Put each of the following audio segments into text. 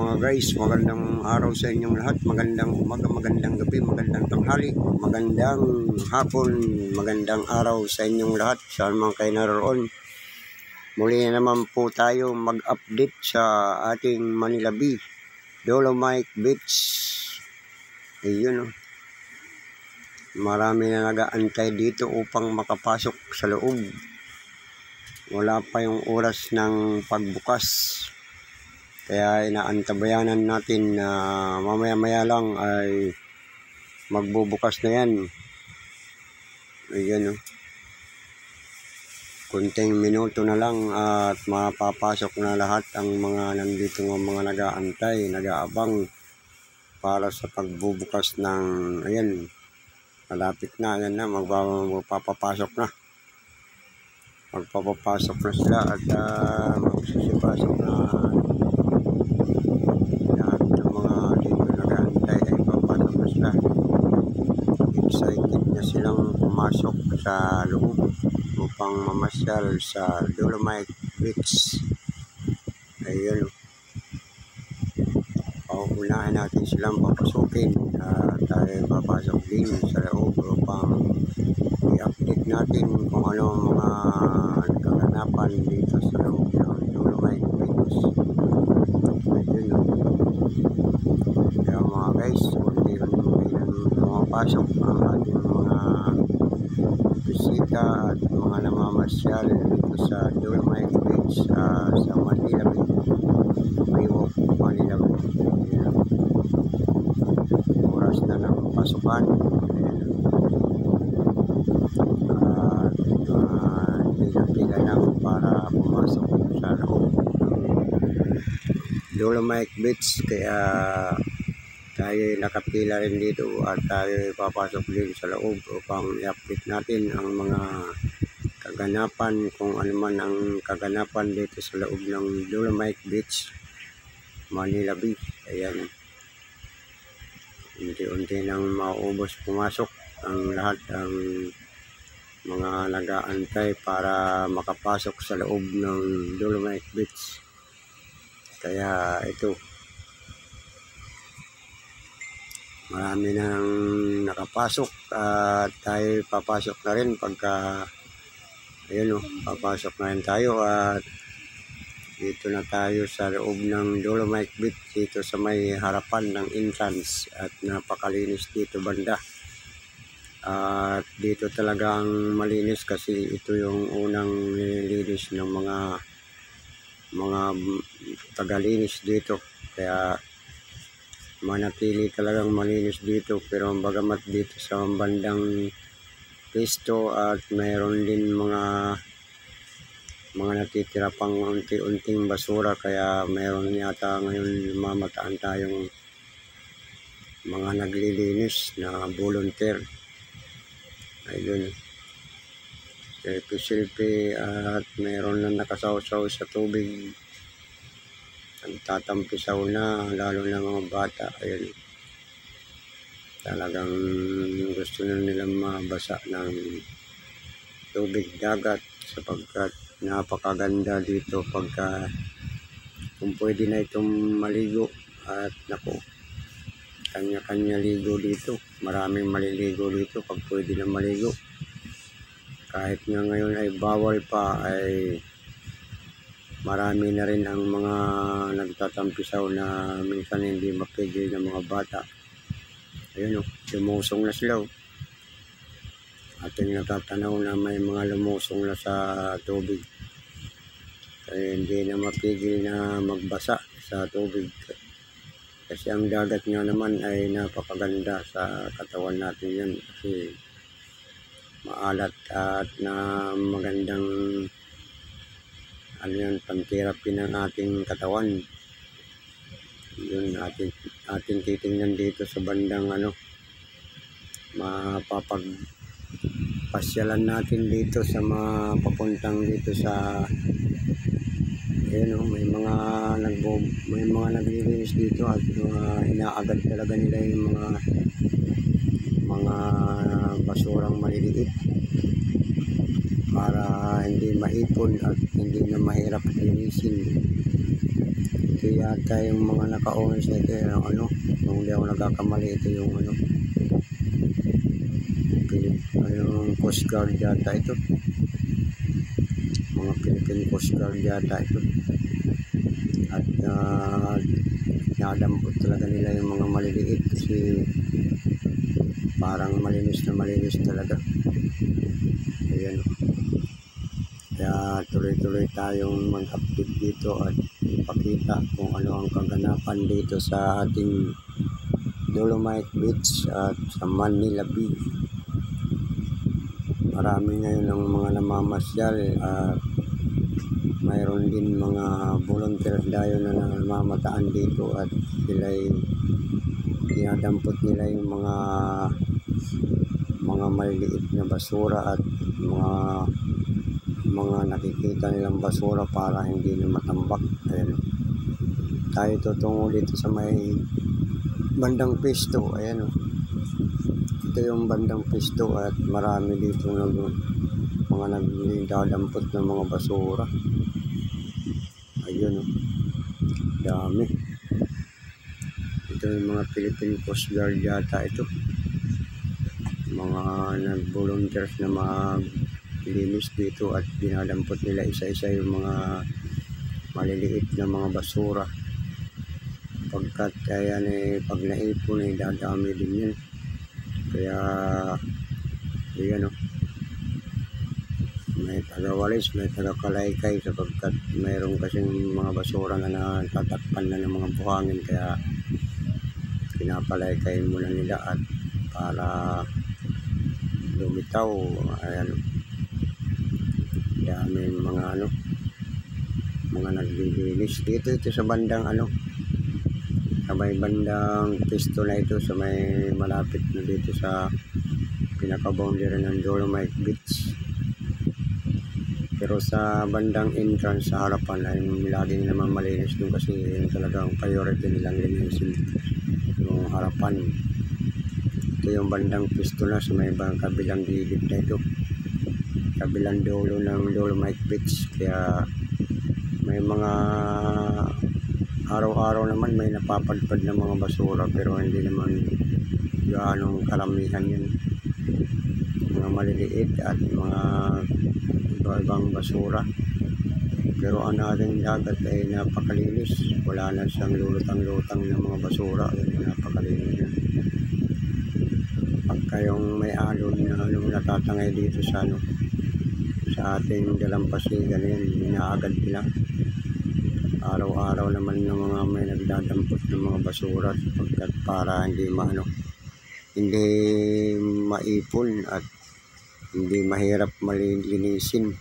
mga guys, magandang araw sa inyong lahat, magandang umaga, magandang gabi, magandang tanghali, magandang hapon, magandang araw sa inyong lahat, saan man kayo naroon. Muli na naman po tayo mag-update sa ating Manila Bay, Dolomite Beach. Ayun o. Marami na nag-aantay dito upang makapasok sa loob. Wala pa yung oras ng pagbukas. Kaya inaantabayanan natin na mamaya-maya lang ay magbubukas na yan. Ayan o. Kunting minuto na lang at mapapasok na lahat ang mga nandito ng mga nag-aantay, nag-aabang para sa pagbubukas ng, ayan, malapit na, ayan na, magpapapasok na. Magpapapasok na sila at magsisipasok na lahat ng mga dito nag-aantay ay papasok na sila. Excited na silang pumasok sa loob upang mamasyal sa Dolomite Beach. Ayun. Pauunahin natin silang papasukin at tayo papasok din sa loob upang i-update natin kung ano mga kaganapan dito sa loob ng Dolomite Beach. Ayun. Kaya mga guys, unti-unti nang pumapasok ang ating mga bisita at mga namamasyal dito sa Dolomite Beach sa Manila Bay. Baywalk, Manila Bay. Oras na ng pasukan. Pila lang para pumasok sa loob Dolomite Beach. Kaya tayo nakapila rin dito at tayo papasok din sa loob upang i-update natin ang mga kaganapan, kung ano man ang kaganapan dito sa loob ng Dolomite Beach, Manila Bay. Ayan. Unti-unti nang maubos pumasok ang lahat ng mga nag-aantay para makapasok sa loob ng Dolomite Beach. Kaya ito, marami nang nakapasok at tayo papasok na rin pagka, ayun o, papasok na rin tayo at dito na tayo sa loob ng Dolomite Beach, dito sa may harapan ng entrance at napakalinis dito banda. At dito talagang malinis kasi ito yung unang nililinis ng mga tagalinis dito. Kaya manatili talagang malinis dito, pero bagamat dito sa bandang pisto at mayroon din mga natitira pang unti-unting basura, kaya mayroon yata ngayon mamataan tayong mga naglilinis na volunteer. Ayun, selfie at mayroon na nakasawsaw sa tubig. Nagtatampisaw na, lalo na mga bata. Ayun, talagang gusto na nilang mabasa ng tubig dagat sapagkat napakaganda dito pagka kung pwede na itong maligo. At naku, kanya-kanya ligo dito, maraming maliligo dito pag pwede na maligo. Kahit nga ngayon ay bawal pa, ay marami na rin ang mga nagtatampisaw na minsan hindi mapigil ng mga bata. Ayun o, lumusong na sila o. Ating natatanaw na may mga lumusong na sa tubig. Kaya hindi na mapigil na magbasa sa tubig. Kasi ang dagat nga naman ay napakaganda sa katawan natin yan. Kasi maalat at na magandang ano yan, pantherapy ng ating katawan. Yun ating titingnan dito sa bandang ano, mapapagpasyalan natin dito sa mga papuntang dito sa, ayun o, may mga naglilinis dito at inaagad talaga nila yung mga basurang maliliit para hindi maipon at hindi na mahirap linisin. Ito yata yung mga naka-orange na ito, yung ano, kung hindi ako nagkakamali, ito yung ano, yung Coast Guard yata ito. Mga Philippine Coast Guard yata ito. At nadampot talaga nila yung mga maliliit kasi parang malinis talaga. Ayan. Kaya tuloy-tuloy tayong mag-update dito at ipakita kung ano ang kaganapan dito sa ating Dolomite Beach at sa Manila Beach. Marami ngayon ang mga namamasyal at mayroon din mga volunteers tayo na namamataan dito at sila'y dinadampot nila yung mga maliliit na basura at mga nakikita nilang basura para hindi na matambak. Ayan. Tayo tutungo dito sa may bandang pisto. Ayan, oh. Ito yung bandang pisto at marami dito mga nagdadampot ng mga basura. Ayun, oh. Dami. Ito yung mga Philippine Coast Guard yata ito. Mga nag-volunteers na maglinis dito at dinadampot nila isa-isa yung mga maliliit na mga basura. Pagkat kaya pag naipon dadami din yan. Kaya yan, oh. May taga-walis, may taga-kalaykay sapagkat mayroon kasing mga basura na natatakpan na ng mga buhangin, kaya pinapalaykay muna nila at para lumitaw. Ayan, dami mga naglilinis dito. Ito sa bandang sa may bandang pisto na ito, sa may malapit na dito sa pinaka-boundary ng Dolomite Beach. Pero sa bandang entrance sa harapan ay laging naman malinis doon kasi talagang priority nilang linisin yung harapan. Ito yung bandang pisto na sa may kabilang gilid na ito, kabilang dulo ng Dolomite Beach. Kaya may mga araw-araw naman may napapadpad ng mga basura, pero hindi naman gaanong karamihan yun. Mga maliliit at mga iba-ibang basura. Pero ang ating dagat ay napakalinis. Wala na siyang lulutang-lutang ng mga basura. Napakalinis yun. Pagka yung may alon na natatangay dito sa ating dalampasigan, yan, inaagad nila. Araw-araw naman ng mga may nagdadampot ng mga basura sapagkat para hindi maipon at hindi mahirap malinisin.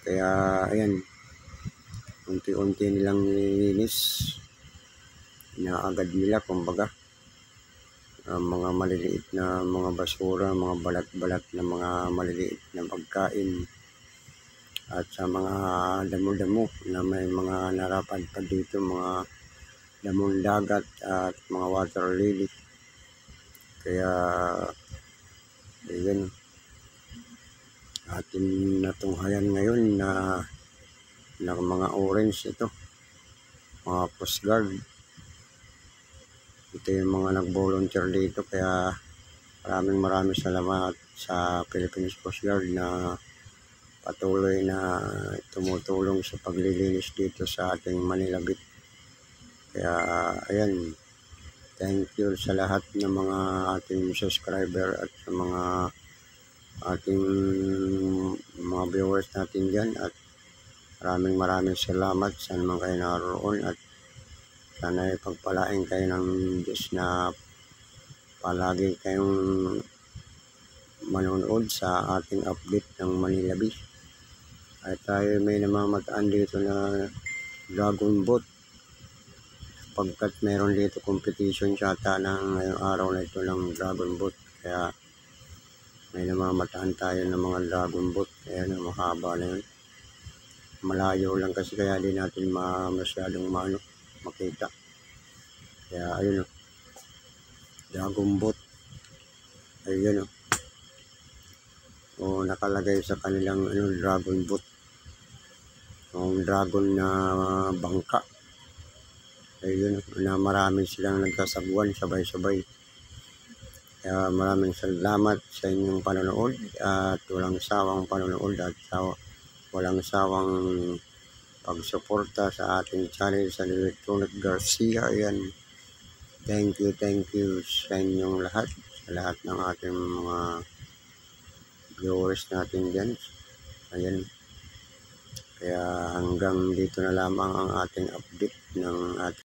Kaya ayan, unti-unti nilang nilinis, inaagad nila kumbaga mga maliliit na mga basura, mga balat-balat na mga maliliit na pagkain at sa mga damo-damo na may mga narapadpad dito, mga damong dagat at mga water lily. Kaya ayan, atin natunghayan ngayon na mga orange ito, mga Coast Guard. Ito yung mga nag-volunteer dito, kaya maraming salamat sa Philippine Coast Guard na patuloy na tumutulong sa paglilinis dito sa ating Manila Beach. Kaya ayan, thank you sa lahat ng mga ating subscriber at sa mga ating mga viewers natin dyan, at maraming salamat sa naman kayo naroon, at sana ipagpalain kayo ng Diyos na palagi kayong manonood sa ating update ng Manila Beach. At tayo may namamataan dito na dragon boat pagkat mayroon dito competition yata ng ngayong araw na ito ng dragon boat, kaya may namamataan tayo ng mga dragon boat. Kaya mahaba na yun, malayo lang kasi, kaya di natin masyadong makita. Kaya ayun, dragon boat, ayun, nakalagay sa kanilang dragon boat, yung dragon na bangka. ayun, na marami silang nagkasagwan sabay-sabay. Kaya maraming salamat sa inyong panonood at walang sawang panonood at walang sawang pagsuporta sa ating channel sa Electronic Garcia. Ayan, thank you sa inyong lahat, sa lahat ng ating mga viewers natin dyan. Ayan, kaya hanggang dito na lamang ang ating update ng ating